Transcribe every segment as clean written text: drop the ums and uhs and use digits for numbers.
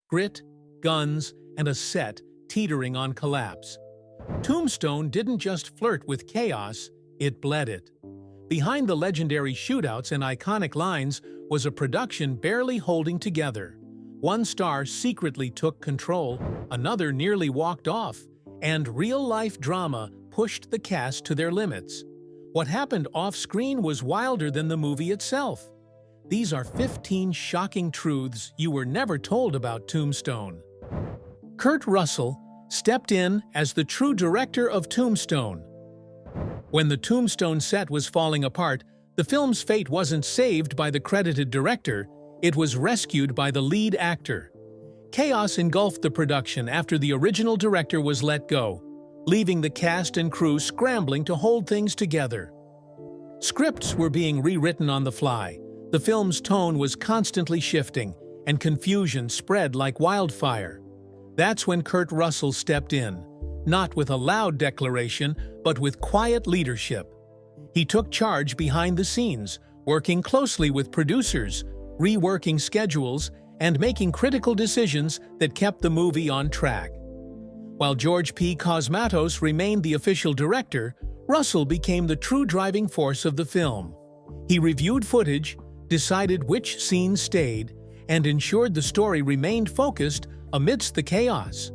grit, guns, and a set teetering on collapse. Tombstone didn't just flirt with chaos, it bled it. Behind the legendary shootouts and iconic lines was a production barely holding together. One star secretly took control, another nearly walked off, and real-life drama pushed the cast to their limits. What happened off-screen was wilder than the movie itself. These are 15 shocking truths you were never told about Tombstone. Kurt Russell stepped in as the true director of Tombstone. When the Tombstone set was falling apart, the film's fate wasn't saved by the credited director, it was rescued by the lead actor. Chaos engulfed the production after the original director was let go, leaving the cast and crew scrambling to hold things together. Scripts were being rewritten on the fly, the film's tone was constantly shifting, and confusion spread like wildfire. That's when Kurt Russell stepped in, not with a loud declaration, but with quiet leadership. He took charge behind the scenes, working closely with producers, reworking schedules, and making critical decisions that kept the movie on track. While George P. Cosmatos remained the official director, Russell became the true driving force of the film. He reviewed footage, decided which scenes stayed, and ensured the story remained focused amidst the chaos.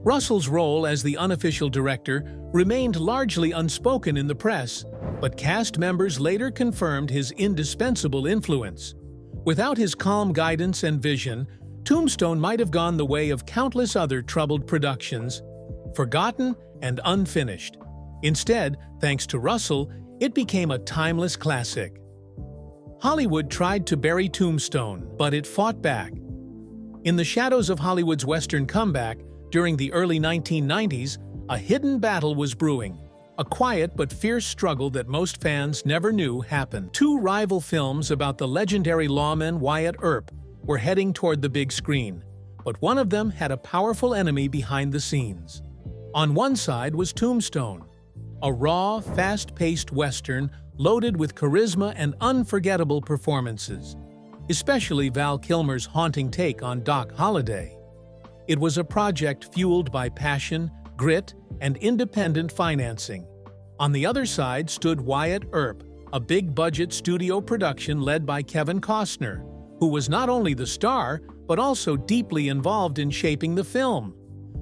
Russell's role as the unofficial director remained largely unspoken in the press, but cast members later confirmed his indispensable influence. Without his calm guidance and vision, Tombstone might have gone the way of countless other troubled productions, forgotten and unfinished. Instead, thanks to Russell, it became a timeless classic. Hollywood tried to bury Tombstone, but it fought back. In the shadows of Hollywood's Western comeback, during the early 1990s, a hidden battle was brewing, a quiet but fierce struggle that most fans never knew happened. Two rival films about the legendary lawman Wyatt Earp were heading toward the big screen, but one of them had a powerful enemy behind the scenes. On one side was Tombstone, a raw, fast-paced Western loaded with charisma and unforgettable performances, especially Val Kilmer's haunting take on Doc Holliday. It was a project fueled by passion, grit, and independent financing. On the other side stood Wyatt Earp, a big-budget studio production led by Kevin Costner, who was not only the star, but also deeply involved in shaping the film.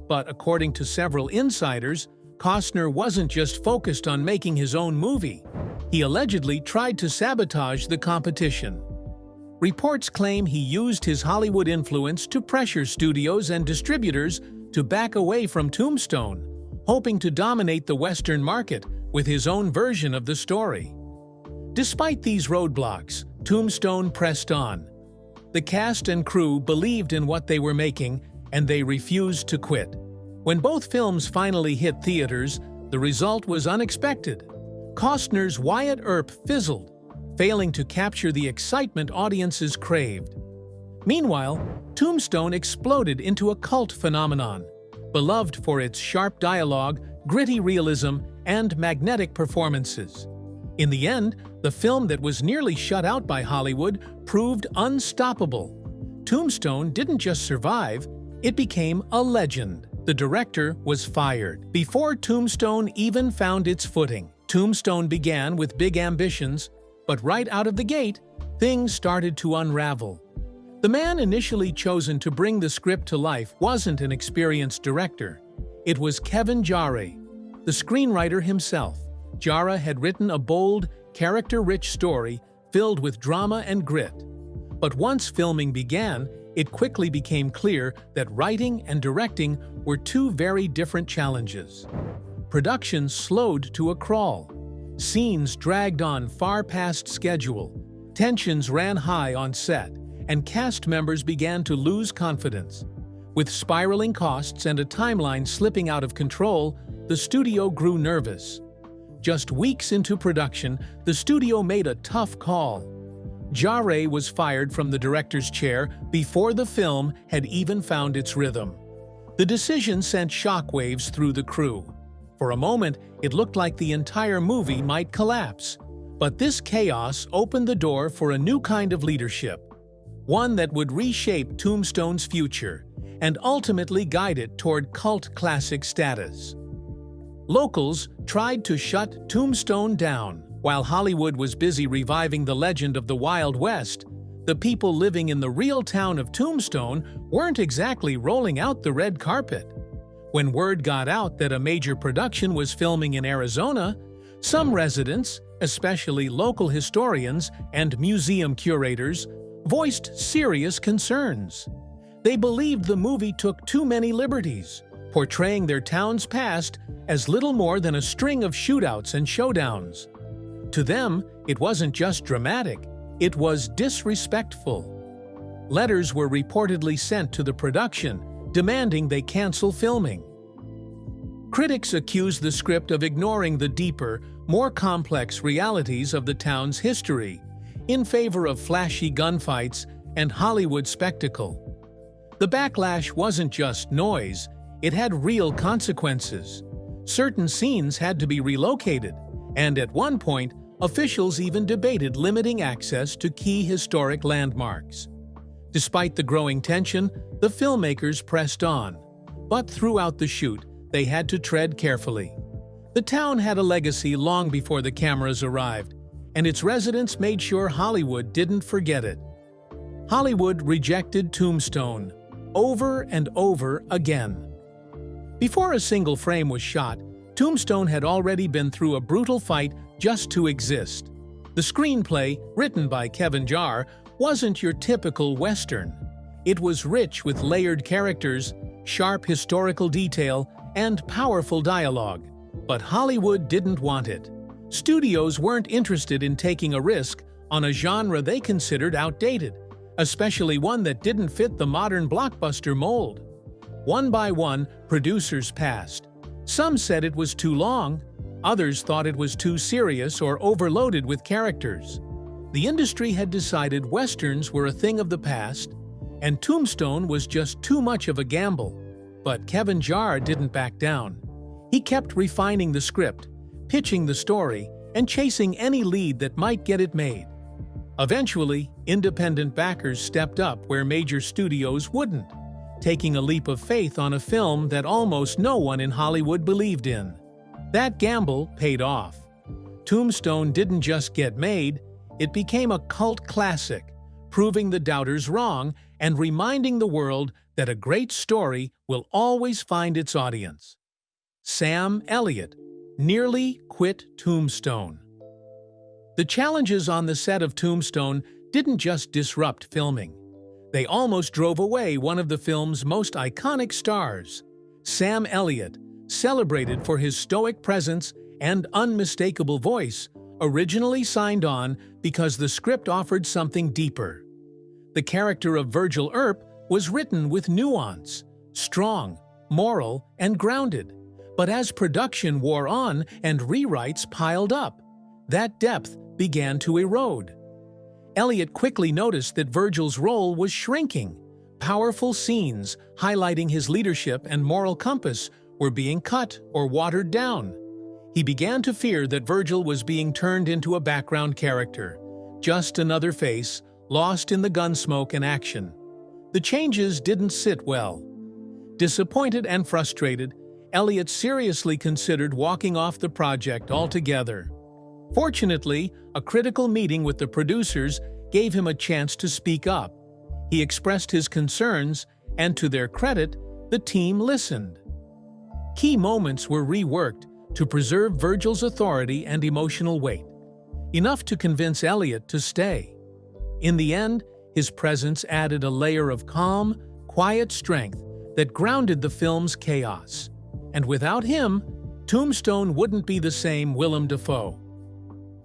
But according to several insiders, Costner wasn't just focused on making his own movie. He allegedly tried to sabotage the competition. Reports claim he used his Hollywood influence to pressure studios and distributors to back away from Tombstone, hoping to dominate the Western market with his own version of the story. Despite these roadblocks, Tombstone pressed on. The cast and crew believed in what they were making, and they refused to quit. When both films finally hit theaters, the result was unexpected. Costner's Wyatt Earp fizzled, failing to capture the excitement audiences craved. Meanwhile, Tombstone exploded into a cult phenomenon, beloved for its sharp dialogue, gritty realism, and magnetic performances. In the end, the film that was nearly shut out by Hollywood proved unstoppable. Tombstone didn't just survive, it became a legend. The director was fired. Before Tombstone even found its footing, Tombstone began with big ambitions, but right out of the gate, things started to unravel. The man initially chosen to bring the script to life wasn't an experienced director. It was Kevin Jarre, the screenwriter himself. Jarre had written a bold, character-rich story filled with drama and grit. But once filming began, it quickly became clear that writing and directing were two very different challenges. Production slowed to a crawl. Scenes dragged on far past schedule. Tensions ran high on set, and cast members began to lose confidence. With spiraling costs and a timeline slipping out of control, the studio grew nervous. Just weeks into production, the studio made a tough call. Jarre was fired from the director's chair before the film had even found its rhythm. The decision sent shockwaves through the crew. For a moment, it looked like the entire movie might collapse. But this chaos opened the door for a new kind of leadership. one that would reshape Tombstone's future and ultimately guide it toward cult classic status. Locals tried to shut Tombstone down. While Hollywood was busy reviving the legend of the Wild West, the people living in the real town of Tombstone weren't exactly rolling out the red carpet. When word got out that a major production was filming in Arizona, some residents, especially local historians and museum curators, voiced serious concerns. They believed the movie took too many liberties, portraying their town's past as little more than a string of shootouts and showdowns. To them, it wasn't just dramatic, it was disrespectful. Letters were reportedly sent to the production, demanding they cancel filming. Critics accused the script of ignoring the deeper, more complex realities of the town's history, in favor of flashy gunfights and Hollywood spectacle. The backlash wasn't just noise, it had real consequences. Certain scenes had to be relocated, and at one point, officials even debated limiting access to key historic landmarks. Despite the growing tension, the filmmakers pressed on. But throughout the shoot, they had to tread carefully. The town had a legacy long before the cameras arrived, and its residents made sure Hollywood didn't forget it. Hollywood rejected Tombstone over and over again. Before a single frame was shot, Tombstone had already been through a brutal fight just to exist. The screenplay, written by Kevin Jarre, wasn't your typical Western. It was rich with layered characters, sharp historical detail, and powerful dialogue. But Hollywood didn't want it. Studios weren't interested in taking a risk on a genre they considered outdated, especially one that didn't fit the modern blockbuster mold. One by one, producers passed. Some said it was too long, others thought it was too serious or overloaded with characters. The industry had decided Westerns were a thing of the past, and Tombstone was just too much of a gamble. But Kevin Jarre didn't back down. He kept refining the script, pitching the story, and chasing any lead that might get it made. Eventually, independent backers stepped up where major studios wouldn't, taking a leap of faith on a film that almost no one in Hollywood believed in. That gamble paid off. Tombstone didn't just get made, it became a cult classic, proving the doubters wrong and reminding the world that a great story will always find its audience. Sam Elliott nearly quit Tombstone. The challenges on the set of Tombstone didn't just disrupt filming. They almost drove away one of the film's most iconic stars. Sam Elliott, celebrated for his stoic presence and unmistakable voice, originally signed on because the script offered something deeper. The character of Wyatt Earp was written with nuance, strong, moral, and grounded. But as production wore on and rewrites piled up, that depth began to erode. Elliott quickly noticed that Virgil's role was shrinking. Powerful scenes highlighting his leadership and moral compass were being cut or watered down. He began to fear that Virgil was being turned into a background character, just another face, lost in the gunsmoke and action. The changes didn't sit well. Disappointed and frustrated, Elliott seriously considered walking off the project altogether. Fortunately, a critical meeting with the producers gave him a chance to speak up. He expressed his concerns, and to their credit, the team listened. Key moments were reworked to preserve Virgil's authority and emotional weight, enough to convince Elliott to stay. In the end, his presence added a layer of calm, quiet strength that grounded the film's chaos. And without him, Tombstone wouldn't be the same Willem Dafoe.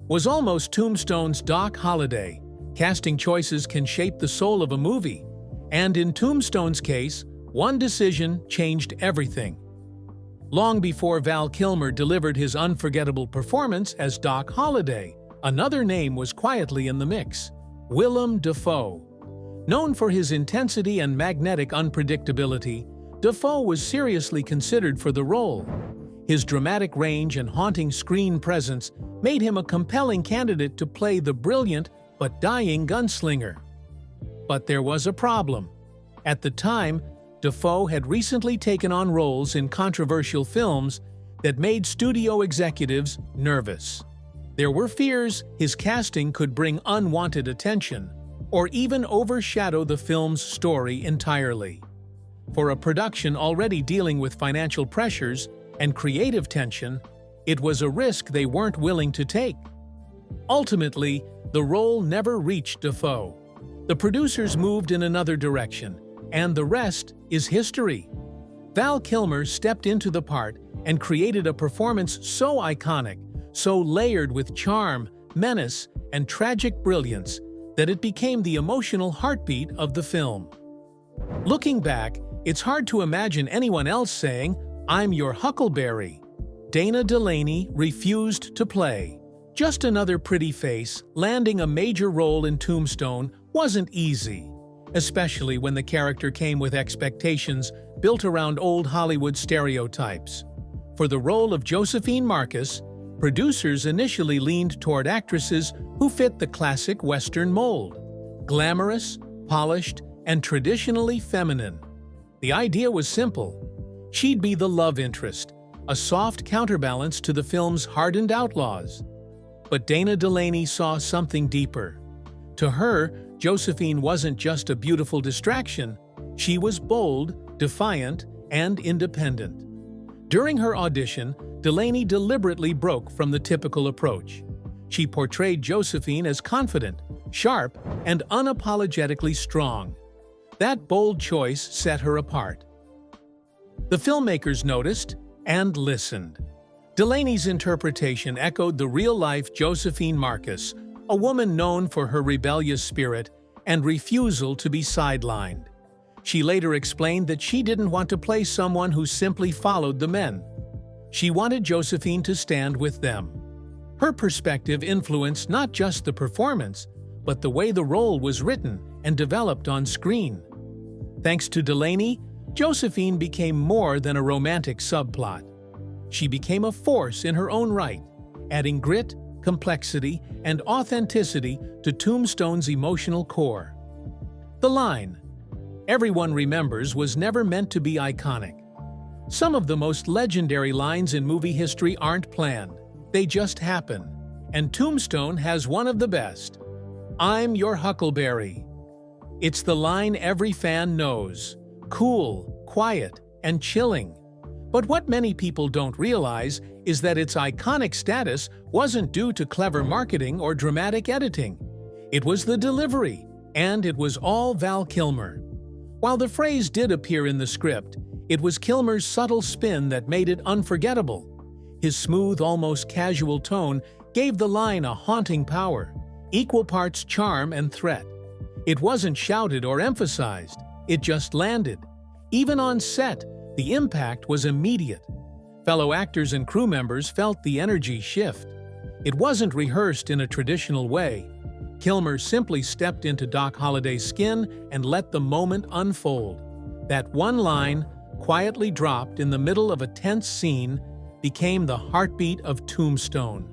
Was almost Tombstone's Doc Holliday. Casting choices can shape the soul of a movie, and in Tombstone's case, one decision changed everything. Long before Val Kilmer delivered his unforgettable performance as Doc Holliday, another name was quietly in the mix: Willem Dafoe. Known for his intensity and magnetic unpredictability, Dafoe was seriously considered for the role. His dramatic range and haunting screen presence made him a compelling candidate to play the brilliant but dying gunslinger. But there was a problem. At the time, Dafoe had recently taken on roles in controversial films that made studio executives nervous. There were fears his casting could bring unwanted attention or even overshadow the film's story entirely. For a production already dealing with financial pressures and creative tension, it was a risk they weren't willing to take. Ultimately, the role never reached Dafoe. The producers moved in another direction, and the rest is history. Val Kilmer stepped into the part and created a performance so iconic, so layered with charm, menace, and tragic brilliance that it became the emotional heartbeat of the film. Looking back, it's hard to imagine anyone else saying, "I'm your Huckleberry." Dana Delaney refused to play. Just another pretty face, landing a major role in Tombstone wasn't easy, especially when the character came with expectations built around old Hollywood stereotypes. For the role of Josephine Marcus, producers initially leaned toward actresses who fit the classic Western mold: glamorous, polished, and traditionally feminine. The idea was simple. She'd be the love interest, a soft counterbalance to the film's hardened outlaws. But Dana Delaney saw something deeper. To her, Josephine wasn't just a beautiful distraction. She was bold, defiant, and independent. During her audition, Delaney deliberately broke from the typical approach. She portrayed Josephine as confident, sharp, and unapologetically strong. That bold choice set her apart. The filmmakers noticed and listened. Delaney's interpretation echoed the real-life Josephine Marcus, a woman known for her rebellious spirit and refusal to be sidelined. She later explained that she didn't want to play someone who simply followed the men. She wanted Josephine to stand with them. Her perspective influenced not just the performance, but the way the role was written and developed on screen. Thanks to Delaney, Josephine became more than a romantic subplot. She became a force in her own right, adding grit, complexity, and authenticity to Tombstone's emotional core. The line, "Everyone remembers," was never meant to be iconic. Some of the most legendary lines in movie history aren't planned, they just happen. And Tombstone has one of the best. "I'm your Huckleberry." It's the line every fan knows. Cool, quiet, and chilling. But what many people don't realize is that its iconic status wasn't due to clever marketing or dramatic editing. It was the delivery, and it was all Val Kilmer. While the phrase did appear in the script, it was Kilmer's subtle spin that made it unforgettable. His smooth, almost casual tone gave the line a haunting power, equal parts charm and threat. It wasn't shouted or emphasized, it just landed. Even on set, the impact was immediate. Fellow actors and crew members felt the energy shift. It wasn't rehearsed in a traditional way. Kilmer simply stepped into Doc Holliday's skin and let the moment unfold. That one line, quietly dropped in the middle of a tense scene, became the heartbeat of Tombstone.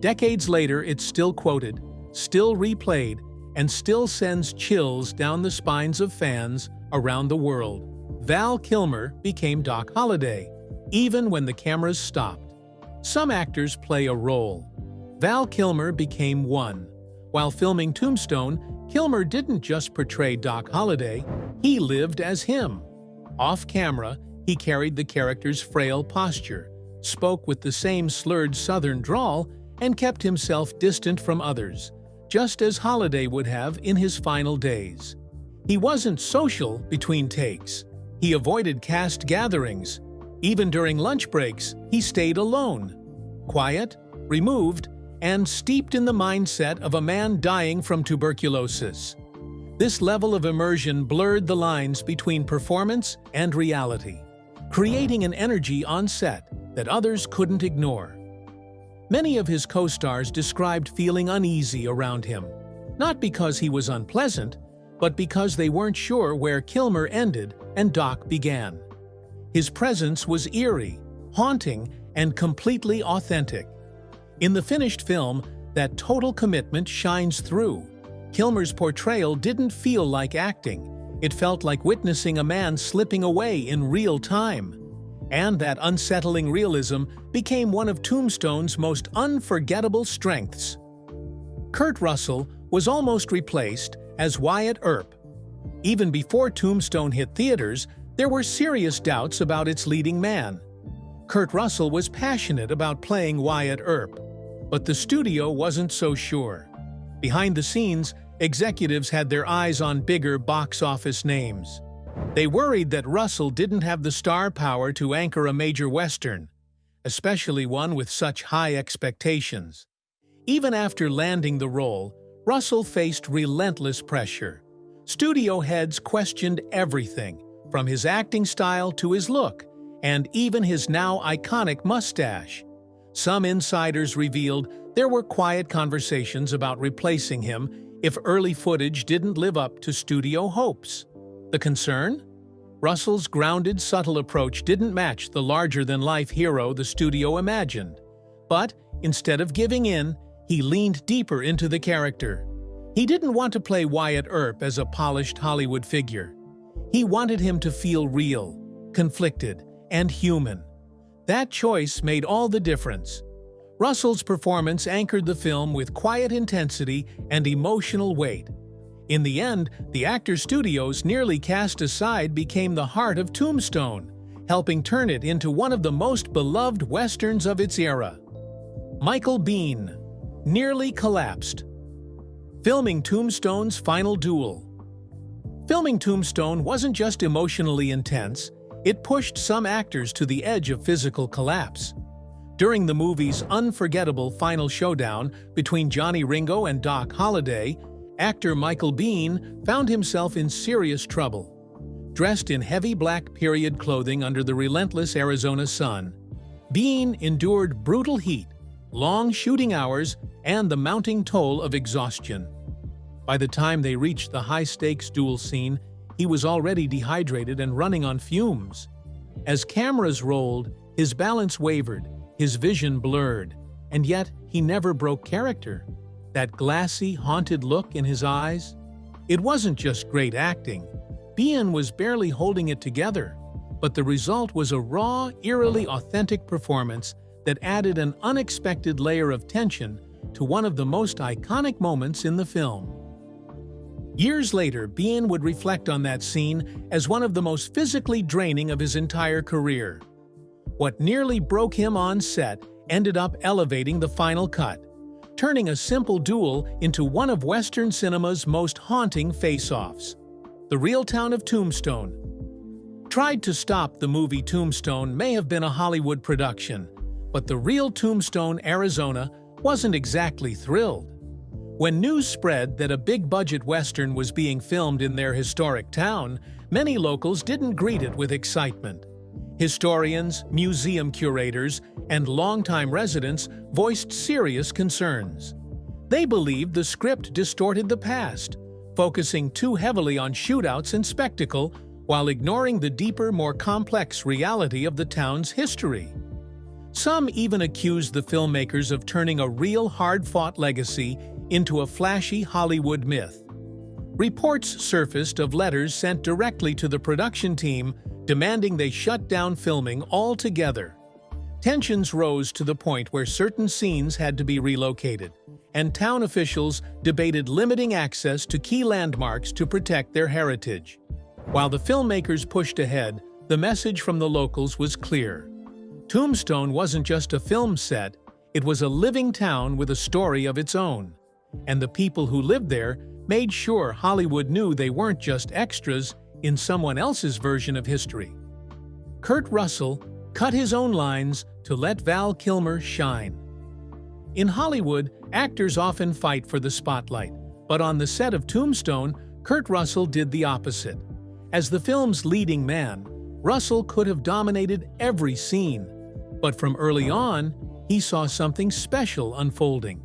Decades later, it's still quoted, still replayed, and still sends chills down the spines of fans around the world. Val Kilmer became Doc Holliday, even when the cameras stopped. Some actors play a role. Val Kilmer became one. While filming Tombstone, Kilmer didn't just portray Doc Holliday, he lived as him. Off camera, he carried the character's frail posture, spoke with the same slurred Southern drawl, and kept himself distant from others, just as Holliday would have in his final days. He wasn't social between takes. He avoided cast gatherings. Even during lunch breaks, he stayed alone, quiet, removed, and steeped in the mindset of a man dying from tuberculosis. This level of immersion blurred the lines between performance and reality, creating an energy on set that others couldn't ignore. Many of his co-stars described feeling uneasy around him, not because he was unpleasant, but because they weren't sure where Kilmer ended and Doc began. His presence was eerie, haunting, and completely authentic. In the finished film, that total commitment shines through. Kilmer's portrayal didn't feel like acting. It felt like witnessing a man slipping away in real time. And that unsettling realism became one of Tombstone's most unforgettable strengths. Kurt Russell was almost replaced as Wyatt Earp. Even before Tombstone hit theaters, there were serious doubts about its leading man. Kurt Russell was passionate about playing Wyatt Earp, but the studio wasn't so sure. Behind the scenes, executives had their eyes on bigger box office names. They worried that Russell didn't have the star power to anchor a major Western, especially one with such high expectations. Even after landing the role, Russell faced relentless pressure. Studio heads questioned everything, from his acting style to his look, and even his now iconic mustache. Some insiders revealed there were quiet conversations about replacing him if early footage didn't live up to studio hopes. The concern? Russell's grounded, subtle approach didn't match the larger-than-life hero the studio imagined. But instead of giving in, he leaned deeper into the character. He didn't want to play Wyatt Earp as a polished Hollywood figure. He wanted him to feel real, conflicted, and human. That choice made all the difference. Russell's performance anchored the film with quiet intensity and emotional weight. In the end, the actor studios nearly cast aside became the heart of Tombstone, helping turn it into one of the most beloved westerns of its era. Michael Biehn nearly collapsed. Filming Tombstone's final duel. Filming Tombstone wasn't just emotionally intense, it pushed some actors to the edge of physical collapse. During the movie's unforgettable final showdown between Johnny Ringo and Doc Holliday, actor Michael Biehn found himself in serious trouble. Dressed in heavy black period clothing under the relentless Arizona sun, Biehn endured brutal heat, long shooting hours, and the mounting toll of exhaustion. By the time they reached the high-stakes duel scene, he was already dehydrated and running on fumes. As cameras rolled, his balance wavered, his vision blurred, and yet he never broke character. That glassy, haunted look in his eyes? It wasn't just great acting. Biehn was barely holding it together, but the result was a raw, eerily authentic performance that added an unexpected layer of tension to one of the most iconic moments in the film. Years later, Biehn would reflect on that scene as one of the most physically draining of his entire career. What nearly broke him on set ended up elevating the final cut, turning a simple duel into one of Western cinema's most haunting face-offs. The real town of Tombstone. Tried to stop the movie Tombstone may have been a Hollywood production, but the real Tombstone, Arizona, wasn't exactly thrilled. When news spread that a big-budget Western was being filmed in their historic town, many locals didn't greet it with excitement. Historians, museum curators, and longtime residents voiced serious concerns. They believed the script distorted the past, focusing too heavily on shootouts and spectacle while ignoring the deeper, more complex reality of the town's history. Some even accused the filmmakers of turning a real hard-fought legacy into a flashy Hollywood myth. Reports surfaced of letters sent directly to the production team demanding they shut down filming altogether. Tensions rose to the point where certain scenes had to be relocated, and town officials debated limiting access to key landmarks to protect their heritage. While the filmmakers pushed ahead, the message from the locals was clear. Tombstone wasn't just a film set, it was a living town with a story of its own. And the people who lived there made sure Hollywood knew they weren't just extras in someone else's version of history. Kurt Russell cut his own lines to let Val Kilmer shine. In Hollywood, actors often fight for the spotlight, but on the set of Tombstone, Kurt Russell did the opposite. As the film's leading man, Russell could have dominated every scene, but from early on, he saw something special unfolding.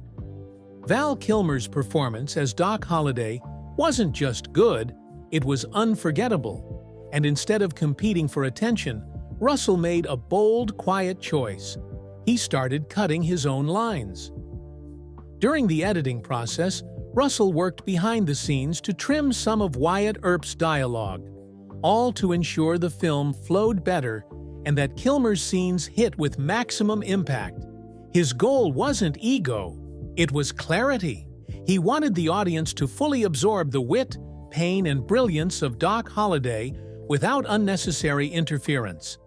Val Kilmer's performance as Doc Holliday wasn't just good, it was unforgettable. And instead of competing for attention, Russell made a bold, quiet choice. He started cutting his own lines. During the editing process, Russell worked behind the scenes to trim some of Wyatt Earp's dialogue, all to ensure the film flowed better and that Kilmer's scenes hit with maximum impact. His goal wasn't ego, it was clarity. He wanted the audience to fully absorb the wit, pain, and brilliance of Doc Holliday without unnecessary interference.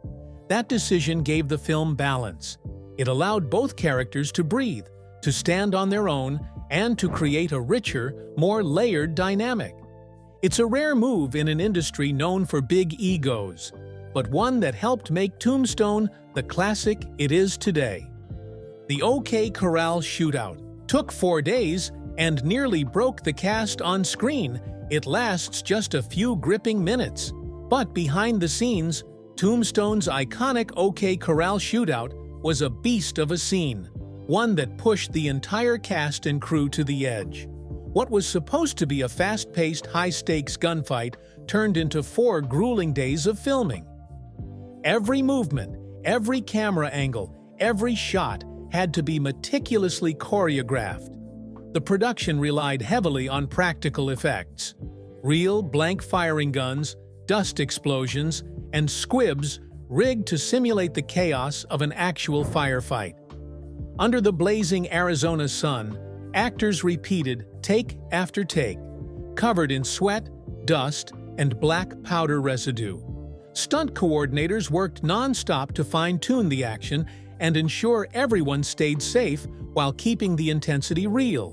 That decision gave the film balance. It allowed both characters to breathe, to stand on their own, and to create a richer, more layered dynamic. It's a rare move in an industry known for big egos, but one that helped make Tombstone the classic it is today. The OK Corral Shootout took 4 days and nearly broke the cast on screen. It lasts just a few gripping minutes. But behind the scenes, Tombstone's iconic OK Corral Shootout was a beast of a scene, one that pushed the entire cast and crew to the edge. What was supposed to be a fast-paced, high-stakes gunfight turned into 4 grueling days of filming. Every movement, every camera angle, every shot had to be meticulously choreographed. The production relied heavily on practical effects. Real blank firing guns, dust explosions, and squibs rigged to simulate the chaos of an actual firefight. Under the blazing Arizona sun, actors repeated take after take, covered in sweat, dust, and black powder residue. Stunt coordinators worked non-stop to fine-tune the action and ensure everyone stayed safe while keeping the intensity real.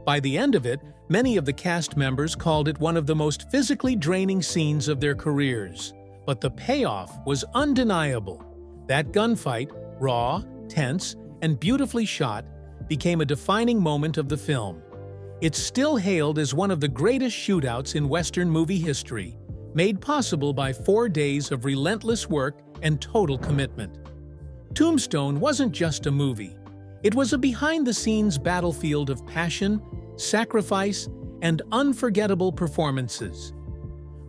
By the end of it, many of the cast members called it one of the most physically draining scenes of their careers. But the payoff was undeniable. That gunfight, raw, tense, and beautifully shot, became a defining moment of the film. It's still hailed as one of the greatest shootouts in Western movie history, made possible by 4 days of relentless work and total commitment. Tombstone wasn't just a movie. It was a behind-the-scenes battlefield of passion, sacrifice, and unforgettable performances.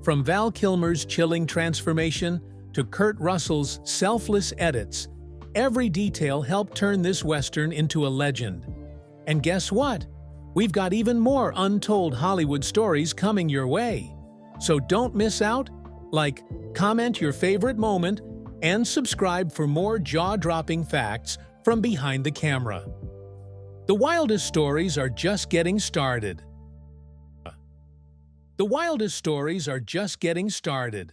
From Val Kilmer's chilling transformation to Kurt Russell's selfless edits, every detail helped turn this Western into a legend. And guess what? We've got even more untold Hollywood stories coming your way. So don't miss out. Like, comment your favorite moment, and subscribe for more jaw-dropping facts from behind the camera. The wildest stories are just getting started. The wildest stories are just getting started.